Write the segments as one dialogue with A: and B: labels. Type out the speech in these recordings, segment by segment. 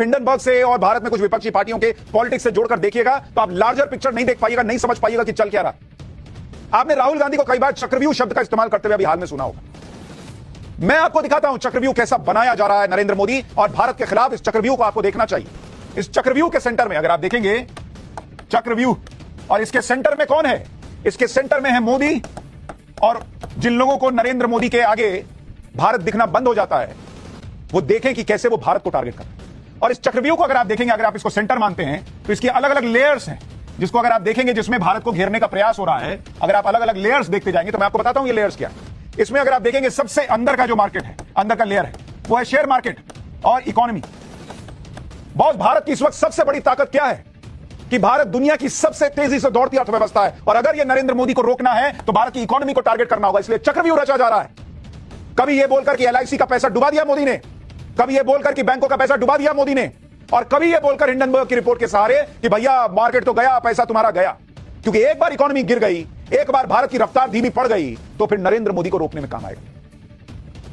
A: Hindenburg से और भारत में कुछ विपक्षी पार्टियों के पॉलिटिक्स से जोड़कर देखिएगा तो आप लार्जर पिक्चर नहीं देख पाइएगा, नहीं समझ पाइएगा कि चल क्या रहा। आपने राहुल गांधी को कई बार चक्रव्यूह शब्द का इस्तेमाल करते हुए अभी हाल में सुना होगा। मैं आपको दिखाता हूं चक्रव्यूह कैसा बनाया जा रहा है नरेंद्र मोदी और भारत के खिलाफ। इस चक्रव्यूह को आपको देखना चाहिए। इस चक्रव्यूह के सेंटर में अगर आप देखेंगे चक्रव्यूह, और इसके सेंटर में कौन है? इसके सेंटर में है मोदी। और जिन लोगों को नरेंद्र मोदी के आगे भारत दिखना बंद हो जाता है वो देखें कि कैसे वो भारत को टारगेट करते हैं। और इस चक्रव्यूह को अगर आप देखेंगे, अगर आप इसको सेंटर मानते हैं तो इसकी अलग अलग लेयर्स हैं, जिसको अगर आप देखेंगे जिसमें भारत को घेरने का प्रयास हो रहा है। अगर आप अलग अलग लेयर्स देखते जाएंगे तो मैं आपको बताता हूं ये लेयर्स क्या है। इसमें अगर आप देखेंगे सबसे अंदर का जो मार्केट है, अंदर का लेयर है, वो है शेयर मार्केट और इकोनॉमी। बहुत भारत की इस वक्त सबसे बड़ी ताकत क्या है कि भारत दुनिया की सबसे तेजी से दौड़ती अर्थव्यवस्था है और अगर यह नरेंद्र मोदी को रोकना है तो भारत की इकोनॉमी को टारगेट करना होगा। इसलिए चक्रव्यूह रचा जा रहा है। कभी यह बोलकर कि एलआईसी का पैसा डुबा दिया मोदी ने, कभी यह बोलकर कि बैंकों का पैसा डुबा दिया मोदी ने, और कभी यह बोलकर हिंडनबर्ग की रिपोर्ट के सहारे कि भैया मार्केट तो गया, पैसा तुम्हारा गया। क्योंकि एक बार इकोनॉमी गिर गई, एक बार भारत की रफ्तार धीमी पड़ गई तो फिर नरेंद्र मोदी को रोकने में काम आएगा।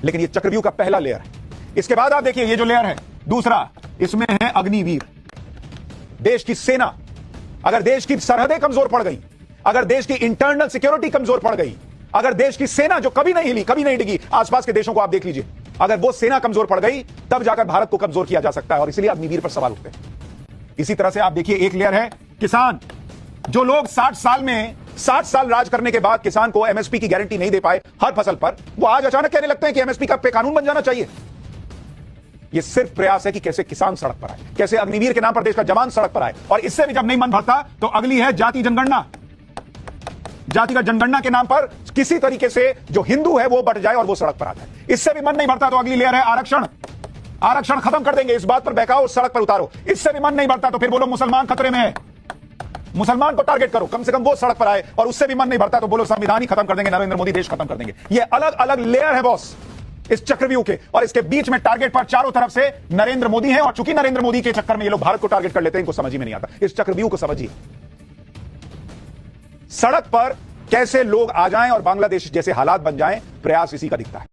A: लेकिन यह चक्रव्यूह का पहला लेयर है। इसके बाद आप देखिए ये जो लेयर है दूसरा, इसमें है अग्निवीर, देश की सेना। अगर देश की सरहदें कमजोर पड़ गई, अगर देश की इंटरनल सिक्योरिटी कमजोर पड़ गई, अगर देश की सेना जो कभी नहीं हिली, कभी नहीं डिगी, आसपास के देशों को आप देख लीजिए, अगर वो सेना कमजोर पड़ गई तब जाकर भारत को कमजोर किया जा सकता है। और इसलिए अग्निवीर पर सवाल उठते हैं। इसी तरह से आप देखिए एक लेयर है किसान। जो लोग 60 साल राज करने के बाद किसान को एमएसपी की गारंटी नहीं दे पाए हर फसल पर, वो आज अचानक कहने लगते हैं कि एमएसपी का पे कानून बन जाना चाहिए। यह सिर्फ प्रयास है कि कैसे किसान सड़क पर आए, कैसे अग्निवीर के नाम पर देश का जवान सड़क पर आए। और इससे भी जब नहीं मन भरता तो अगली है जाति जनगणना। जातिगत जनगणना के नाम पर किसी तरीके से जो हिंदू है वो बट जाए और वो सड़क पर आ जाए। इससे भी मन नहीं भरता तो अगली लेयर है आरक्षण। आरक्षण खत्म कर देंगे, इस बात पर बहकाओ, सड़क पर उतारो। इससे भी मन नहीं भरता तो फिर बोलो मुसलमान खतरे में है, मुसलमान को टारगेट करो, कम से कम वो सड़क पर आए। और उससे भी मन नहीं भरता तो बोलो संविधान ही खत्म कर देंगे, नरेंद्र मोदी देश खत्म कर देंगे। ये अलग अलग लेयर है बॉस इस चक्रव्यूह के। और इसके बीच में टारगेट पर चारों तरफ से नरेंद्र मोदी है। और चूंकि नरेंद्र मोदी के चक्कर में ये लोग भारत को टारगेट कर लेते हैं, इनको समझ ही में नहीं आता। इस चक्रव्यूह को समझिए। सड़क पर कैसे लोग आ जाएं और बांग्लादेश जैसे हालात बन जाएं, प्रयास इसी का दिखता है।